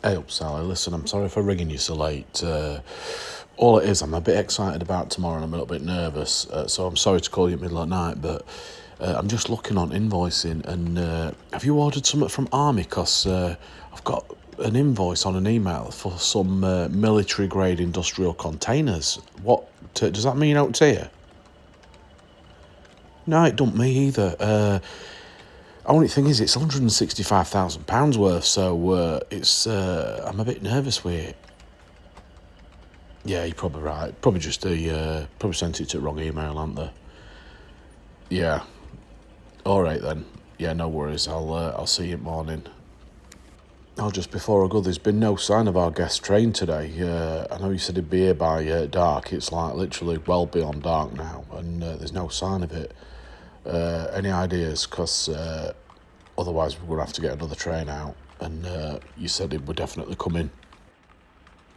Hey up, Sally. Listen, I'm sorry for ringing you so late. All it is, I'm a bit excited about tomorrow and I'm a little bit nervous, so I'm sorry to call you at middle of the night, but I'm just looking on invoicing and have you ordered something from Army? Because I've got an invoice on an email for some military-grade industrial containers. What, does that mean out to you? No, it don't me either. Only thing is, it's £165,000 worth, so I'm a bit nervous with it. Yeah, you're probably right. Probably just probably sent it to the wrong email, aren't they? Yeah. All right then. Yeah, no worries. I'll see you in the morning. Oh, just before I go, there's been no sign of our guest train today. I know you said he'd be here by dark. It's like literally well beyond dark now, and there's no sign of it. Any ideas? Because otherwise we're going to have to get another train out. And you said it would definitely come in.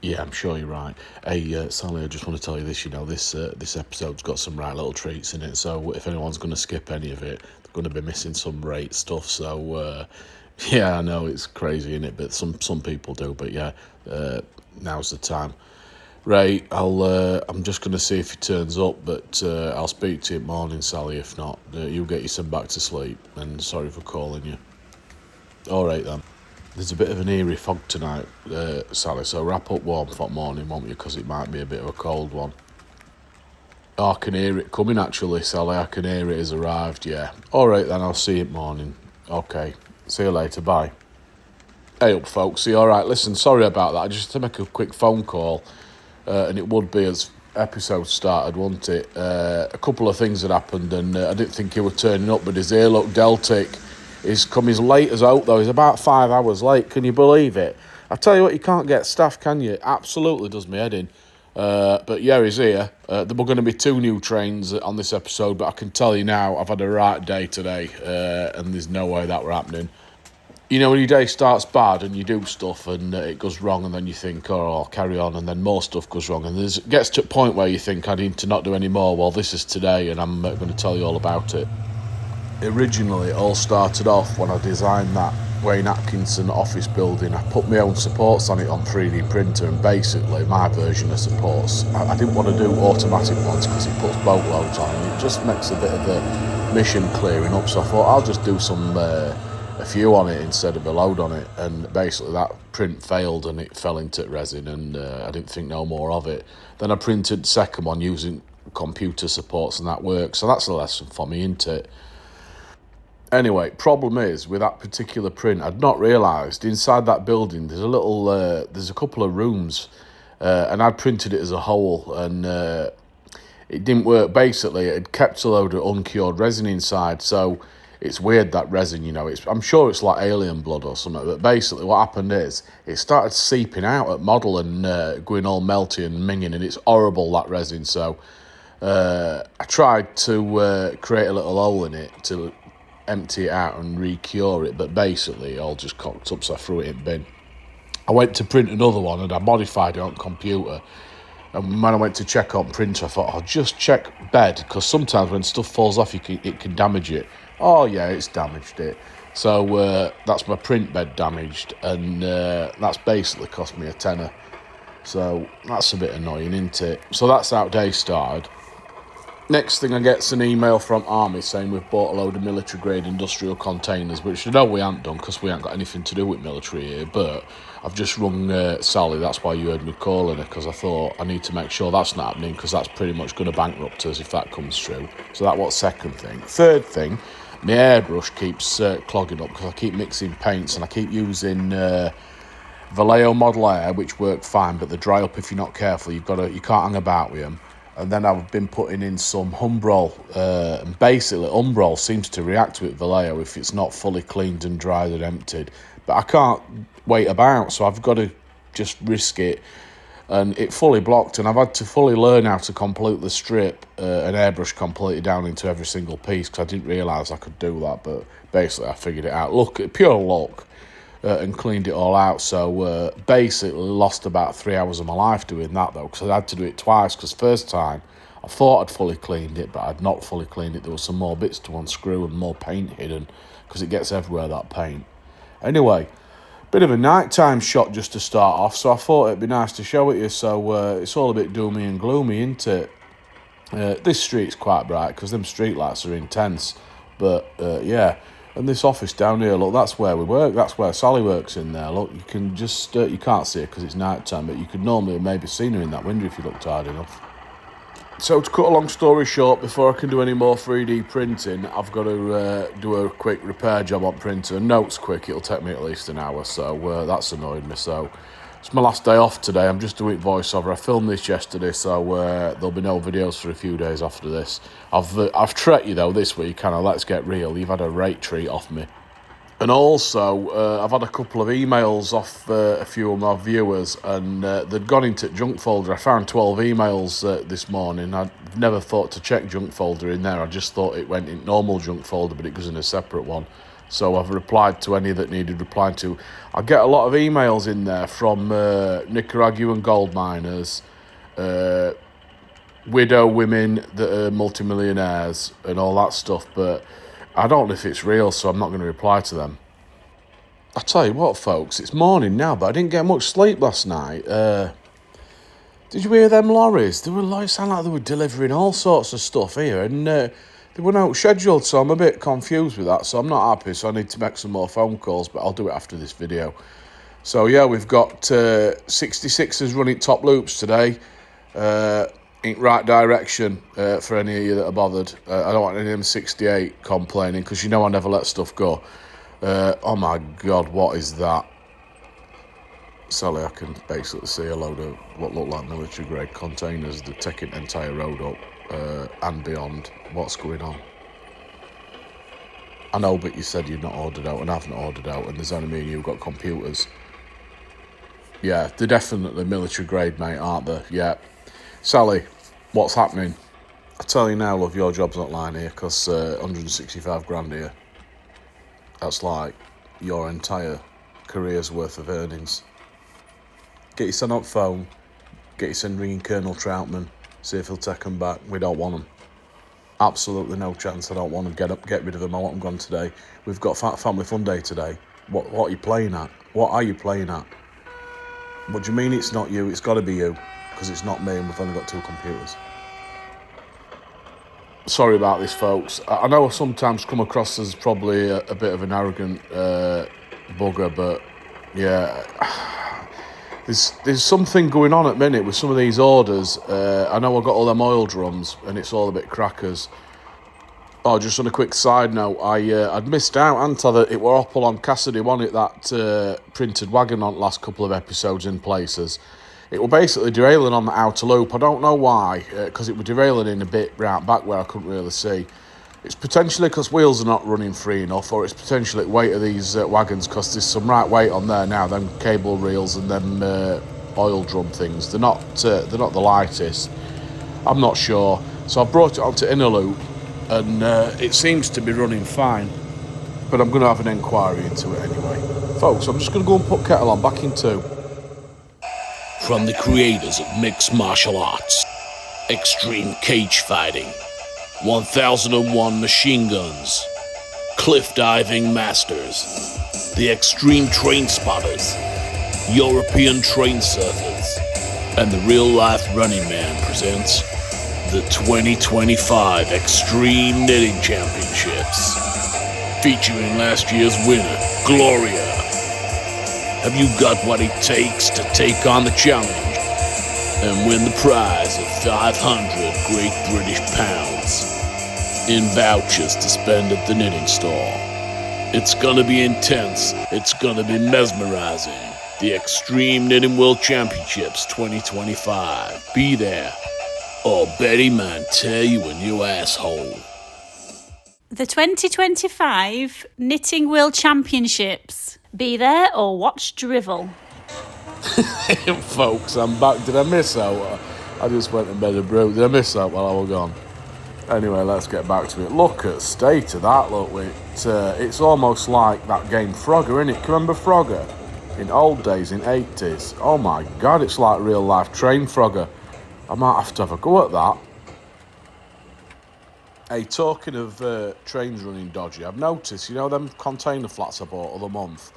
Yeah, I'm sure you're right. Hey, Sally, I just want to tell you this, this episode's got some right little treats in it, so if anyone's going to skip any of it, they're going to be missing some great stuff, so, yeah, I know it's crazy, innit, but some people do, but yeah, now's the time. Right, I'm just going to see if he turns up, but I'll speak to you in the morning, Sally, if not. You get yourself back to sleep, and sorry for calling you. All right, then. There's a bit of an eerie fog tonight, Sally, so wrap up warm for morning, won't you, because it might be a bit of a cold one. Oh, I can hear it coming, actually, Sally. I can hear it has arrived, yeah. All right, then, I'll see you in the morning. Okay, see you later, bye. Hey up, folks. All right, listen, sorry about that. I just had to make a quick phone call, and it would be as episode started, wouldn't it? A couple of things had happened, and I didn't think he were turning up, but his Accurascale Deltic is come as late as out, though. He's about 5 hours late. Can you believe it? I tell you what, you can't get staff, can you? Absolutely does me head in. But yeah, he's here. There were going to be 2 new trains on this episode, but I can tell you now, I've had a right day today, and there's no way that were happening. You know, when your day starts bad and you do stuff and it goes wrong, and then you think, oh, I'll carry on, and then more stuff goes wrong, and it gets to a point where you think, I need to not do any more. Well, this is today, and I'm going to tell you all about it. Originally, it all started off when I designed that Wayne Atkinson office building. I put my own supports on it on 3D printer, and basically my version of supports, I didn't want to do automatic ones because it puts boatloads on, and it just makes a bit of a mission clearing up, so I thought I'll just do a few on it instead of a load on it, and basically that print failed and it fell into resin, and I didn't think no more of it. Then I printed the second one using computer supports, and that worked, so that's a lesson for me, isn't it? Anyway, problem is, with that particular print, I'd not realised inside that building there's a couple of rooms, and I'd printed it as a whole, and it didn't work. Basically, it had kept a load of uncured resin inside, so it's weird, that resin, I'm sure it's like alien blood or something, but basically what happened is it started seeping out at model and going all melty and minging, and it's horrible, that resin, so I tried to create a little hole in it to empty it out and re-cure it, but basically it all just cocked up, so I threw it in the bin. I went to print another one and I modified it on computer, and when I went to check on printer, I thought I'll just check bed, because sometimes when stuff falls off it can damage it. Oh yeah, it's damaged it. So that's my print bed damaged, and that's basically cost me a tenner, so that's a bit annoying, isn't it? So that's how day started. Next thing, I get an email from Army saying we've bought a load of military-grade industrial containers, which I know we haven't done because we haven't got anything to do with military here, but I've just rung Sally, that's why you heard me calling her, because I thought I need to make sure that's not happening, because that's pretty much going to bankrupt us if that comes true. So that was second thing. Third thing, my airbrush keeps clogging up because I keep mixing paints, and I keep using Vallejo Model Air, which work fine, but they dry up if you're not careful. You can't hang about with them. And then I've been putting in some Humbrol, and basically Humbrol seems to react with Vallejo if it's not fully cleaned and dried and emptied. But I can't wait about, so I've got to just risk it. And it fully blocked, and I've had to fully learn how to completely strip an airbrush completely down into every single piece, because I didn't realise I could do that, but basically I figured it out. Look, pure luck. And cleaned it all out, so basically lost about 3 hours of my life doing that, though, because I had to do it twice, because first time I thought I'd fully cleaned it, but I'd not fully cleaned it. There was some more bits to unscrew and more paint hidden, because it gets everywhere, that paint. Anyway, Bit of a nighttime shot just to start off, so I thought it'd be nice to show it you. So it's all a bit doomy and gloomy, isn't it? This street's quite bright because them street lights are intense. But yeah, and this office down here, look, that's where we work. That's where Sally works in there. Look, you can just, you can't see her because it's night time, but you could normally maybe see her in that window if you looked hard enough. So to cut a long story short, before I can do any more 3D printing, I've got to do a quick repair job on printer. Note's quick, it'll take me at least an hour, so that's annoyed me. So it's my last day off today. I'm just doing voiceover. I filmed this yesterday, so there'll be no videos for a few days after this. I've treated you though this week, kind of let's get real. You've had a great treat off me. And also, I've had a couple of emails off a few of my viewers, and they'd gone into junk folder. I found 12 emails this morning. I'd never thought to check junk folder in there. I just thought it went in normal junk folder, but it goes in a separate one. So I've replied to any that needed replying to. I get a lot of emails in there from Nicaraguan gold miners, widow women that are multimillionaires and all that stuff, but I don't know if it's real, so I'm not going to reply to them. I tell you what, folks, it's morning now, but I didn't get much sleep last night. Did you hear them lorries? It sounded like they were delivering all sorts of stuff here, and they weren't out scheduled, so I'm a bit confused with that, so I'm not happy, so I need to make some more phone calls, but I'll do it after this video. So yeah, we've got 66ers running top loops today. In right direction for any of you that are bothered. I don't want any of them 68 complaining, because you know I never let stuff go. Oh my God, what is that? Sally, I can basically see a load of what look like military grade containers. They're taking the entire road up and beyond. What's going on? I know, but you said you'd not ordered out, and I haven't ordered out, and there's only me and you who've got computers. Yeah, they're definitely military grade, mate, aren't they? Yeah. Sally, what's happening? I tell you now, love, your job's not lying here, because 165 grand here, that's like your entire career's worth of earnings. Get your son on phone, get your son ringing Colonel Troutman, see if he'll take them back. We don't want them. Absolutely no chance. I don't want to get rid of them. I want them gone today. We've got family fun day today. What are you playing at? What are you playing at? What do you mean it's not you? It's got to be you. Because it's not me and we've only got 2 computers. Sorry about this, folks. I know I sometimes come across as probably a bit of an arrogant bugger, but yeah, there's something going on at the minute with some of these orders. I know I've got all them oil drums and it's all a bit crackers. Oh, just on a quick side note, I'd missed out, hadn't I, that it were Opel on Cassidy, wasn't it, that printed wagon on last couple of episodes in places. It were basically derailing on the outer loop. I don't know why, because it were derailing in a bit right back where I couldn't really see. It's potentially because wheels are not running free enough, or it's potentially the weight of these wagons, because there's some right weight on there now, them cable reels and them oil drum things. They're not the lightest. I'm not sure. So I've brought it onto inner loop, and it seems to be running fine. But I'm going to have an inquiry into it anyway. Folks, I'm just going to go and put kettle on, back in 2. From the creators of mixed martial arts, extreme cage fighting, 1001 machine guns, cliff diving masters, the extreme train spotters, European train surfers, and the real life running man presents the 2025 Extreme Knitting Championships, featuring last year's winner, Gloria. Have you got what it takes to take on the challenge and win the prize of 500 Great British Pounds in vouchers to spend at the knitting store? It's gonna be intense. It's gonna be mesmerizing. The Extreme Knitting World Championships 2025. Be there, or Betty man tear you a new asshole. The 2025 Knitting World Championships. Be there or watch drivel. Folks, I'm back. Did I miss out? I just went to bed and brew. Did I miss out while I was gone? Anyway, let's get back to it. Look at the state of that, look. It's almost like that game Frogger, innit? Can you remember Frogger? In old days, in 80s. Oh my God, it's like real life train Frogger. I might have to have a go at that. Hey, talking of trains running dodgy, I've noticed, you know them container flats I bought the other month?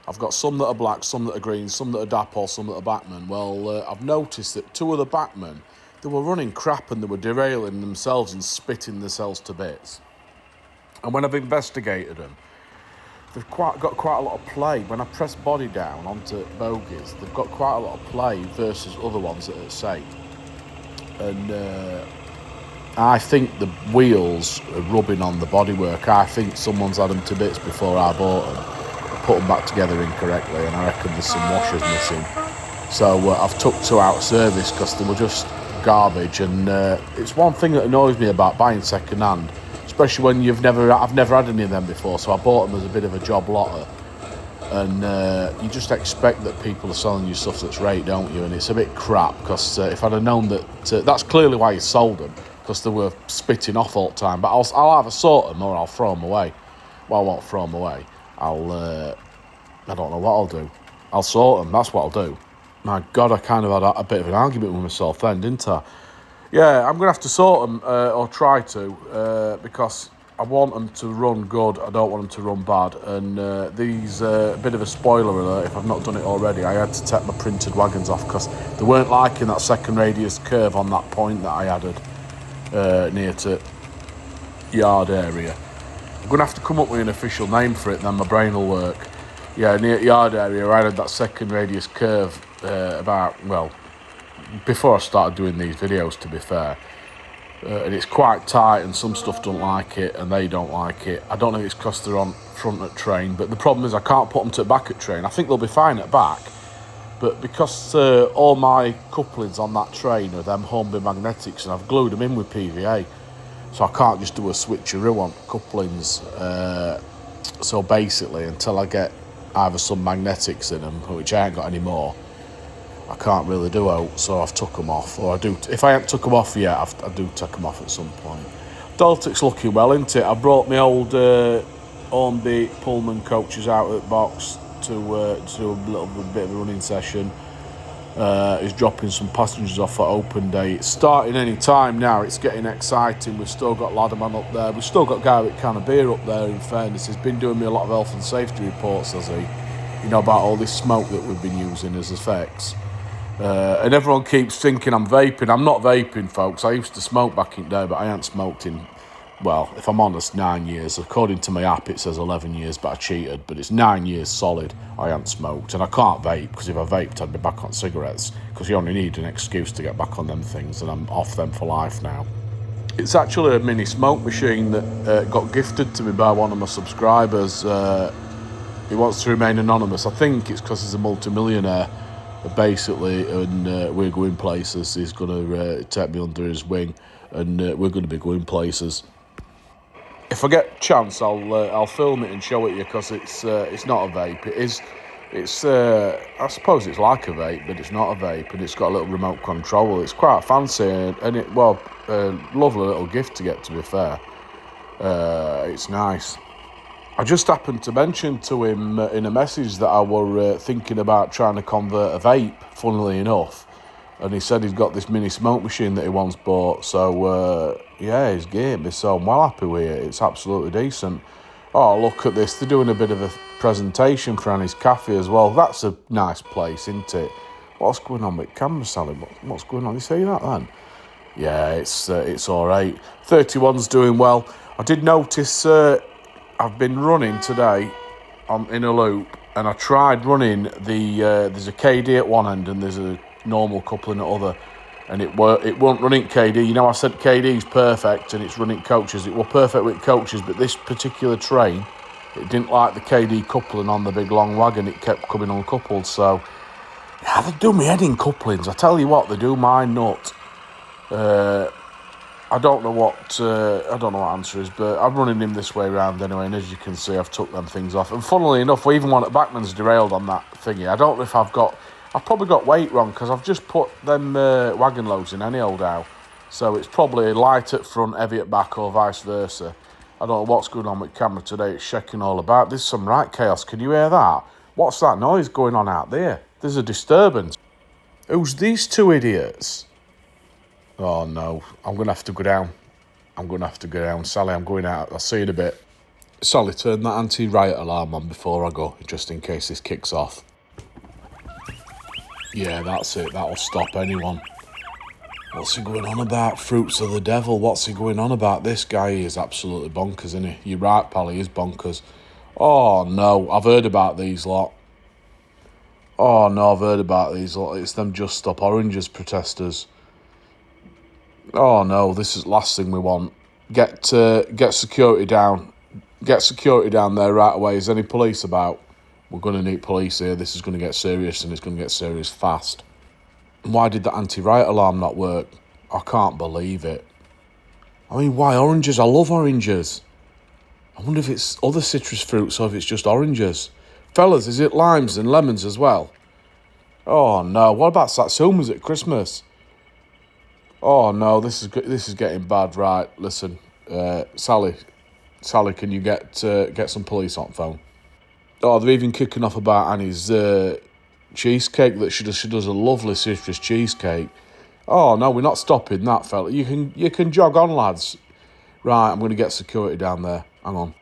I've got some that are black, some that are green, some that are dapple, some that are bachmann. Well, I've noticed that 2 of the bachmann, they were running crap and they were derailing themselves and spitting themselves to bits. And when I've investigated them, they've got quite a lot of play. When I press body down onto bogies, they've got quite a lot of play versus other ones that are safe. And I think the wheels are rubbing on the bodywork. I think someone's had them to bits before I bought them, put them back together incorrectly, and I reckon there's some washers missing. So I've took 2 out of service because they were just garbage. And it's one thing that annoys me about buying second hand, especially when I've never had any of them before. So I bought them as a bit of a job lotter, and you just expect that people are selling you stuff that's right, don't you? And it's a bit crap because if I'd have known that, that's clearly why you sold them, because they were spitting off all the time. But I'll either sort them or I'll throw them away. Well, I won't throw them away. I don't know what I'll do. I'll sort them, that's what I'll do. My God, I kind of had a bit of an argument with myself then, didn't I? Yeah, I'm going to have to sort them, or try to, because I want them to run good, I don't want them to run bad. And these, a bit of a spoiler alert, if I've not done it already, I had to take my printed wagons off because they weren't liking that second radius curve on that point that I added near to yard area. I'm going to have to come up with an official name for it, then my brain will work. Yeah, near yard area, I added that second radius curve before I started doing these videos, to be fair. And it's quite tight, and some stuff don't like it, and they don't like it. I don't know if it's because they're on front at train, but the problem is I can't put them to back at train. I think they'll be fine at back, but because all my couplings on that train are them hornby magnetics, and I've glued them in with PVA, so I can't just do a switcheroo on couplings. So basically, until I get either some magnetics in them, which I ain't got any more, I can't really do out, so I've took them off. Or I do, if I haven't took them off yet, I do take them off at some point. Deltic's looking well, isn't it? I brought my old hornby Pullman coaches out at the box to do a little bit of a running session. He's dropping some passengers off at open day. It's starting any time now. It's getting exciting. We've still got Ladderman up there. We've still got Guy with Can of Beer up there, in fairness. He's been doing me a lot of health and safety reports, has he? You know, about all this smoke that we've been using as effects. And everyone keeps thinking I'm vaping. I'm not vaping, folks. I used to smoke back in the day, but I haven't smoked in, well, if I'm honest, 9 years. According to my app, it says 11 years, but I cheated. But it's 9 years solid I haven't smoked. And I can't vape, because if I vaped, I'd be back on cigarettes, because you only need an excuse to get back on them things, and I'm off them for life now. It's actually a mini smoke machine that got gifted to me by one of my subscribers. He wants to remain anonymous. I think it's because he's a multimillionaire, basically, and we're going places. He's going to take me under his wing, and we're going to be going places. If I get a chance, I'll film it and show it you, because it's not a vape. It's I suppose it's like a vape, but it's not a vape, and it's got a little remote control. It's quite fancy, and it lovely little gift to get, to be fair. It's nice. I just happened to mention to him in a message that I were thinking about trying to convert a vape, funnily enough. And he said he's got this mini smoke machine that he once bought. So, yeah, he's game me, so I'm well happy with it. It's absolutely decent. Oh, look at this. They're doing a bit of a presentation for Annie's Cafe as well. That's a nice place, isn't it? What's going on with camera, Sally? What's going on? You see that then? Yeah, it's all right. 31's doing well. I did notice... I've been running today in a loop, and I tried running there's a KD at one end and there's a normal coupling at other, and it won't run in KD. You know, I said KD's perfect and it's running coaches. It was perfect with coaches, but this particular train, it didn't like the KD coupling on the big long wagon. It kept coming uncoupled. So yeah, they do me head in couplings. I tell you what, they do my nut. I don't know what answer is, but I'm running him this way around anyway, and as you can see, I've took them things off. And funnily enough, even one at Bachmann's derailed on that thingy. I don't know if I've probably got weight wrong, because I've just put them wagon loads in any old how. So it's probably light at front, heavy at back, or vice versa. I don't know what's going on with camera today. It's shaking all about. There's some right chaos. Can you hear that? What's that noise going on out there? There's a disturbance. Who's these two idiots? Oh, no. I'm going to have to go down. Sally, I'm going out. I'll see you in a bit. Sally, turn that anti-riot alarm on before I go, just in case this kicks off. Yeah, that's it. That'll stop anyone. What's he going on about? Fruits of the devil. What's he going on about? This guy is absolutely bonkers, isn't he? You're right, pal, he is bonkers. Oh, no. I've heard about these lot. Oh, no, I've heard about these lot. It's them Just Stop Oranges protesters. Oh, no, this is the last thing we want. Get security down. Get security down there right away. Is any police about? We're going to need police here. This is going to get serious, and it's going to get serious fast. Why did the anti-riot alarm not work? I can't believe it. I mean, why oranges? I love oranges. I wonder if it's other citrus fruits or if it's just oranges. Fellas, is it limes and lemons as well? Oh, no. What about satsumas at Christmas? Oh, no. This is getting bad. Right, listen. Sally, can you get some police on the phone? Oh, they're even kicking off about Annie's cheesecake that she does a lovely citrus cheesecake. Oh, no, we're not stopping that, fella. You can jog on, lads. Right, I'm going to get security down there. Hang on.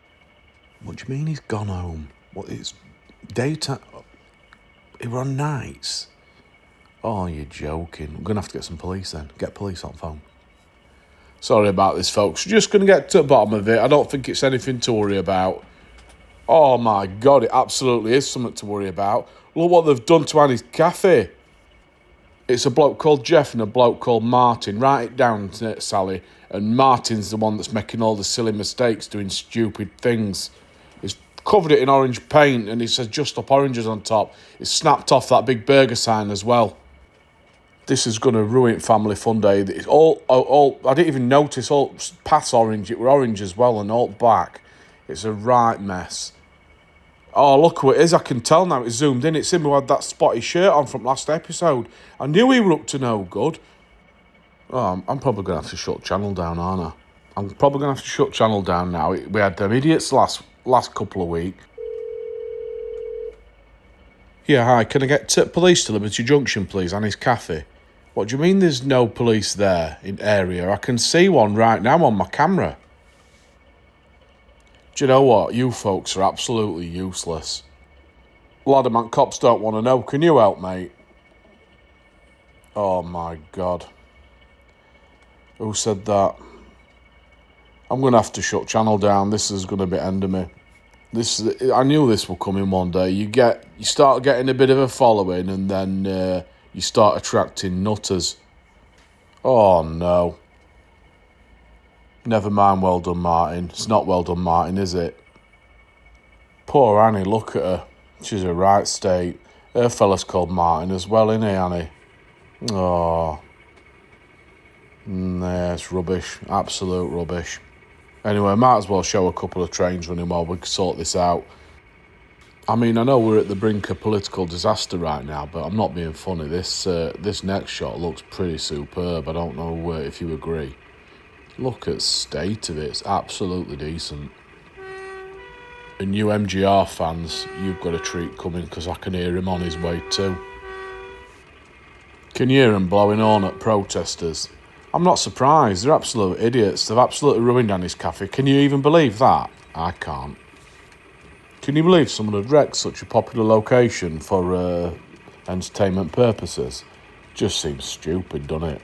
What do you mean he's gone home? What, it's daytime? We're on nights? Oh, you're joking. We're going to have to get some police then. Get police on the phone. Sorry about this, folks. Just going to get to the bottom of it. I don't think it's anything to worry about. Oh, my God, it absolutely is something to worry about. Look what they've done to Annie's cafe. It's a bloke called Jeff and a bloke called Martin. Write it down, Sally. And Martin's the one that's making all the silly mistakes, doing stupid things. He's covered it in orange paint and he says Just Stop Oranges on top. He's snapped off that big burger sign as well. This is going to ruin Family Fun Day. It's all, I didn't even notice, all past orange. It were orange as well and all back. It's a right mess. Oh, look who it is. I can tell now. It's zoomed in. It's him who had that spotty shirt on from last episode. I knew he were up to no good. Oh, I'm probably going to have to shut channel down, aren't I? I'm probably going to have to shut channel down now. We had them idiots last couple of weeks. Yeah, hi. Can I get police to Liberty Junction, please? Annie's Cafe. What do you mean there's no police there in area? I can see one right now on my camera. Do you know what? You folks are absolutely useless. Ladderman cops don't want to know. Can you help, mate? Oh, my God. Who said that? I'm going to have to shut channel down. This is going to be end of me. I knew this would come in one day. You start getting a bit of a following and then you start attracting nutters. Oh, no. Never mind, well done, Martin. It's not well done, Martin, is it? Poor Annie, look at her. She's a right state. Her fella's called Martin as well, isn't he, Annie? Oh. Yeah, it's rubbish. Absolute rubbish. Anyway, might as well show a couple of trains running while we sort this out. I mean, I know we're at the brink of political disaster right now, but I'm not being funny. This next shot looks pretty superb. I don't know if you agree. Look at the state of it. It's absolutely decent. And you MGR fans, you've got a treat coming because I can hear him on his way too. Can you hear him blowing on at protesters? I'm not surprised. They're absolute idiots. They've absolutely ruined Annie's Cafe. Can you even believe that? I can't. Can you believe someone had wrecked such a popular location for entertainment purposes? Just seems stupid, doesn't it?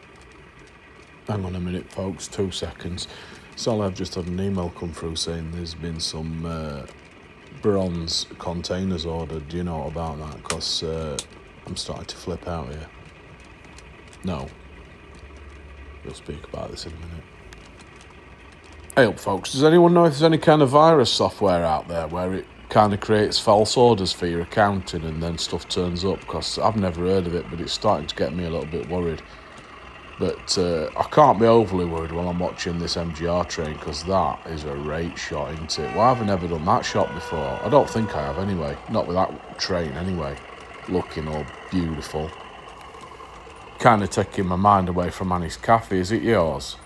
Hang on a minute, folks. 2 seconds. So I've just had an email come through saying there's been some bronze containers ordered. Do you know about that? Because I'm starting to flip out here. No. We'll speak about this in a minute. Hey up, folks. Does anyone know if there's any kind of virus software out there where it kind of creates false orders for your accounting and then stuff turns up? Because I've never heard of it, but it's starting to get me a little bit worried. But I can't be overly worried while I'm watching this MGR train because that is a rate shot, isn't it? Why have I never done that shot before? I don't think I have anyway. Not with that train anyway. Looking all beautiful. Kind of taking my mind away from Annie's Cafe. Is it yours?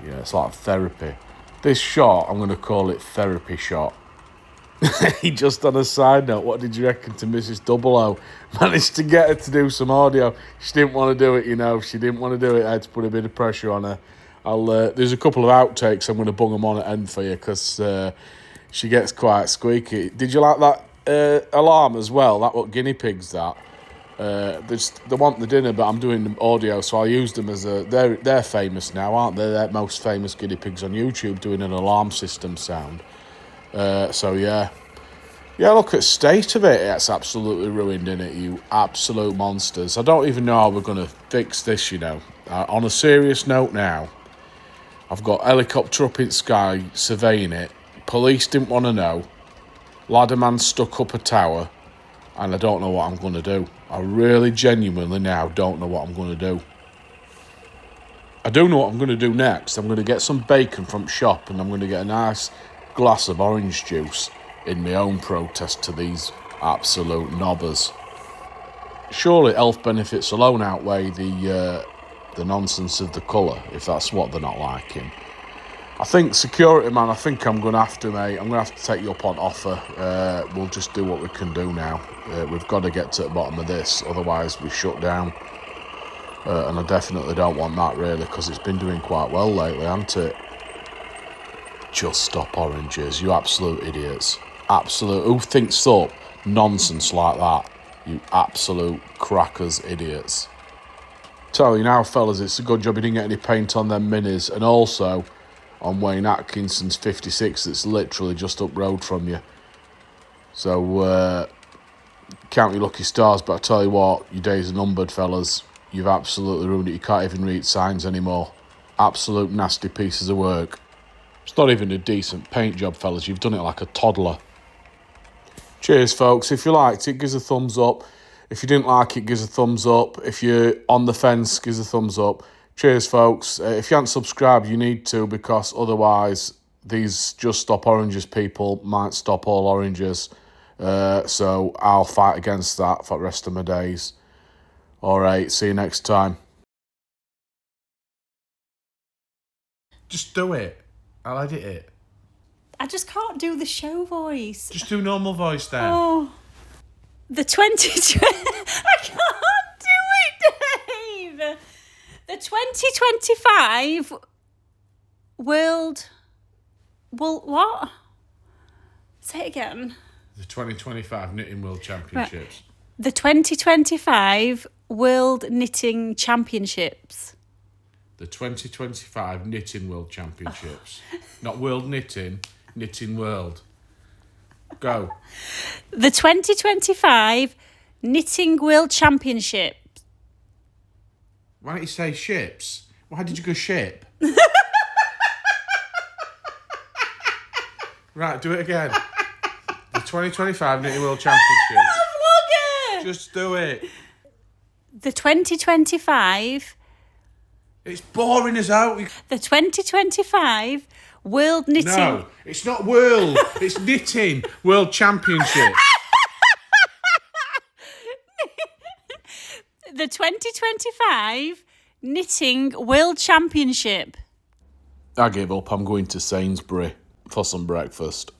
Yeah, it's like therapy. This shot, I'm going to call it therapy shot. Just on a side note, what did you reckon to Mrs DoubleODave? Managed to get her to do some audio. She didn't want to do it, you know. She didn't want to do it. I had to put a bit of pressure on her. There's a couple of outtakes. I'm going to bung them on at end for you because She gets quite squeaky. Did you like that alarm as well? That what guinea pigs that. They want the dinner, but I'm doing the audio, so I'll use them as they're famous now, aren't they? They're most famous guinea pigs on YouTube doing an alarm system sound. So yeah, look at the state of it. It's absolutely ruined, isn't it? You absolute monsters. I don't even know how we're gonna fix this. On a serious note now, I've got helicopter up in the sky surveying it. Police didn't want to know. Ladderman stuck up a tower, and I don't know what I'm going to do. I really genuinely now don't know what I'm going to do. I do know what I'm going to do next. I'm going to get some bacon from the shop, and I'm going to get a nice glass of orange juice in my own protest to these absolute knobbers. Surely health benefits alone outweigh the nonsense of the colour, if that's what they're not liking. I think security man, I'm going to have to, mate. I'm going to have to take you up on offer. We'll just do what we can do now. We've got to get to the bottom of this, otherwise we shut down. And I definitely don't want that, really, because it's been doing quite well lately, hasn't it? Just stop oranges, you absolute idiots. Absolute, who thinks up nonsense like that? You absolute crackers, idiots. Tell you now, fellas, it's a good job you didn't get any paint on them minis, and also on Wayne Atkinson's 56 that's literally just up road from you. So, count your lucky stars, but I tell you what, your days are numbered, fellas. You've absolutely ruined it. You can't even read signs anymore. Absolute nasty pieces of work. It's not even a decent paint job, fellas. You've done it like a toddler. Cheers, folks. If you liked it, give us a thumbs up. If you didn't like it, give us a thumbs up. If you're on the fence, give us a thumbs up. Cheers, folks. If you haven't subscribed, you need to, because otherwise these Just Stop Oranges people might stop all oranges. So I'll fight against that for the rest of my days. All right, see you next time. Just do it. I'll edit it. I just can't do the show voice. Just do normal voice then. Oh, the 2020. I can't do it, Dave. The 2025 World. Well, what? Say it again. The 2025 Knitting World Championships. Right. The 2025 World Knitting Championships. The 2025 Knitting World Championships. Not World Knitting, Knitting World. Go. The 2025 Knitting World Championships. Why don't you say ships? Why did you go ship? Right, do it again. The 2025 Knitting World Championships. Just do it. The 2025... It's boring as out. The 2025 World Knitting... No, it's not world. It's knitting World Championship. The 2025 Knitting World Championship. I give up. I'm going to Sainsbury for some breakfast.